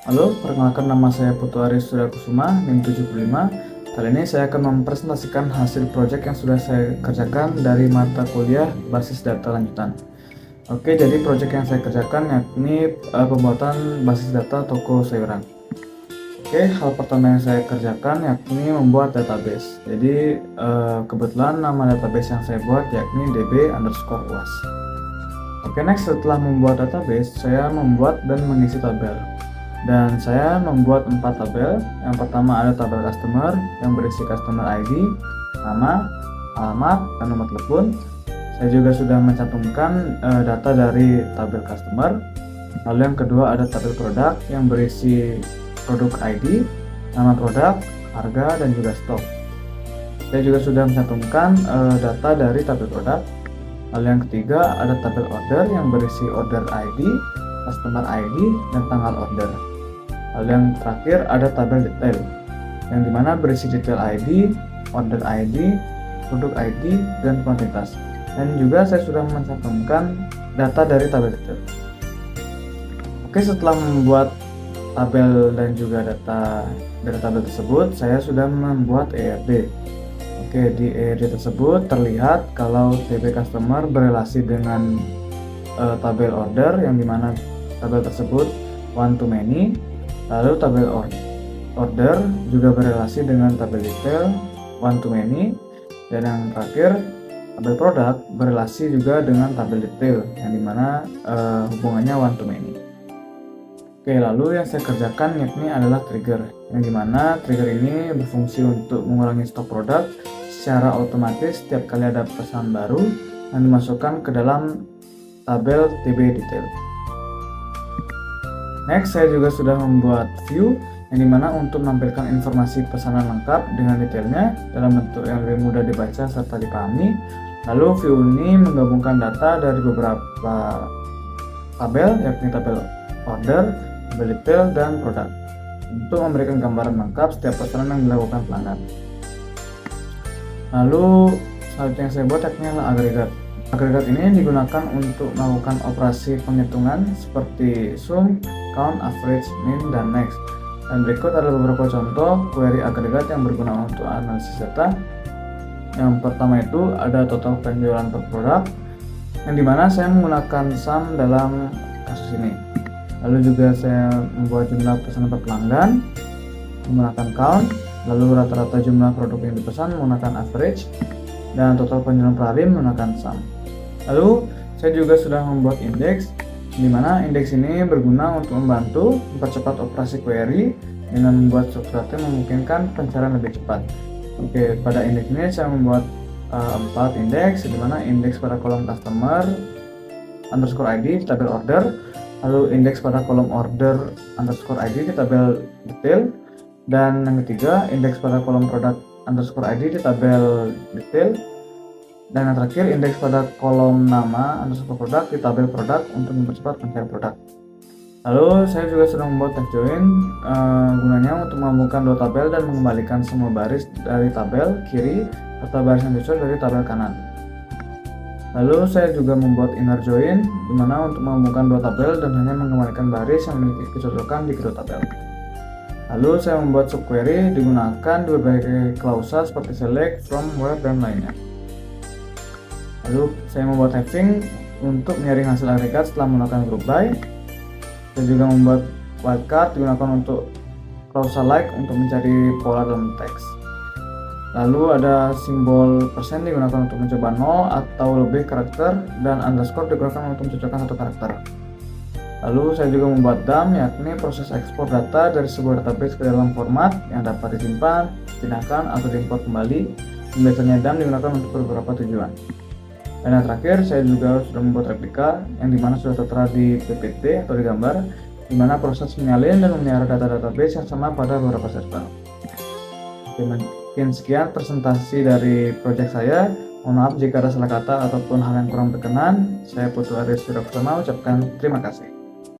Halo, perkenalkan nama saya Putu Aris Suryakusuma, NIM 75. Kali ini saya akan mempresentasikan hasil proyek yang sudah saya kerjakan dari mata kuliah basis data lanjutan. Oke, jadi proyek yang saya kerjakan yakni pembuatan basis data toko sayuran. Oke, hal pertama yang saya kerjakan yakni membuat database. Jadi kebetulan nama database yang saya buat yakni db_uas. Oke, next setelah membuat database, saya membuat dan mengisi tabel. Dan saya membuat 4 tabel. Yang pertama ada tabel customer yang berisi customer ID, nama, alamat, dan nomor telepon. Saya juga sudah mencantumkan data dari tabel customer. Lalu yang kedua ada tabel produk yang berisi produk ID, nama produk, harga, dan juga stok. Saya juga sudah mencantumkan data dari tabel produk. Lalu yang ketiga ada tabel order yang berisi order ID, customer ID, dan tanggal order. Lalu yang terakhir ada tabel detail yang dimana berisi detail ID, order ID, produk ID, dan kuantitas. Dan juga saya sudah mencantumkan data dari tabel detail. Oke, setelah membuat tabel dan juga data dari tabel tersebut, saya sudah membuat ERD. Oke, di ERD tersebut terlihat kalau TB customer berelasi dengan tabel order yang dimana tabel tersebut one to many. Lalu tabel order juga berelasi dengan tabel detail one to many, dan yang terakhir tabel produk berelasi juga dengan tabel detail yang dimana hubungannya one to many. Oke, lalu yang saya kerjakan yakni adalah trigger, yang dimana trigger ini berfungsi untuk mengurangi stok produk secara otomatis setiap kali ada pesan baru yang dimasukkan ke dalam tabel TB detail. Next, saya juga sudah membuat view yang dimana untuk menampilkan informasi pesanan lengkap dengan detailnya dalam bentuk yang lebih mudah dibaca serta dipahami. Lalu view ini menggabungkan data dari beberapa tabel, yakni tabel order, tabel detail, dan produk untuk memberikan gambaran lengkap setiap pesanan yang dilakukan pelanggan. Lalu selanjutnya yang saya buat yakni adalah agregat. Agregat ini digunakan untuk melakukan operasi penghitungan seperti sum, count, average, min, dan next. Dan berikut adalah beberapa contoh query agregat yang berguna untuk analisis data. Yang pertama itu ada total penjualan per produk, yang dimana saya menggunakan sum dalam kasus ini. Lalu juga saya membuat jumlah pesanan per pelanggan menggunakan count, lalu rata-rata jumlah produk yang dipesan menggunakan average, dan total penjualan per hari menggunakan sum. Lalu saya juga sudah membuat indeks, di mana indeks ini berguna untuk membantu mempercepat operasi query dengan membuat struktur data yang memungkinkan pencarian lebih cepat. Oke, pada indeks ini saya membuat 4 indeks, di mana indeks pada kolom customer underscore ID di tabel order, lalu indeks pada kolom order underscore ID di tabel detail, dan yang ketiga indeks pada kolom produk underscore ID di tabel detail, dan yang terakhir indeks pada kolom nama underscore produk di tabel produk untuk mempercepat pencarian produk. Lalu saya juga sudah membuat tab join, gunanya untuk menggabungkan dua tabel dan mengembalikan semua baris dari tabel kiri atau baris yang disusul dari tabel kanan. Lalu saya juga membuat inner join, dimana untuk menggabungkan dua tabel dan hanya mengembalikan baris yang memiliki kecocokan di kedua tabel. Lalu saya membuat subquery digunakan di berbagai klausa seperti select, from, where, dan lainnya. Lalu saya membuat having untuk menyaring hasil agregat setelah menggunakan group by. Saya juga membuat wildcard digunakan untuk klausa like untuk mencari pola dalam teks. Lalu ada simbol persen digunakan untuk mencoba 0 atau lebih karakter, dan underscore digunakan untuk mencocokkan satu karakter. Lalu saya juga membuat dump, yakni proses ekspor data dari sebuah database ke dalam format yang dapat disimpan, dipindahkan, atau diimport kembali. Biasanya dump digunakan untuk beberapa tujuan. Dan yang terakhir, saya juga sudah membuat replika yang dimana sudah tertera di PPT atau di gambar, dimana proses menyalin dan memelihara data database yang sama pada beberapa server. Mungkin sekian presentasi dari proyek saya. Mohon maaf jika ada salah kata ataupun hal yang kurang berkenan. Saya Putu Aris Suryakusuma ucapkan terima kasih.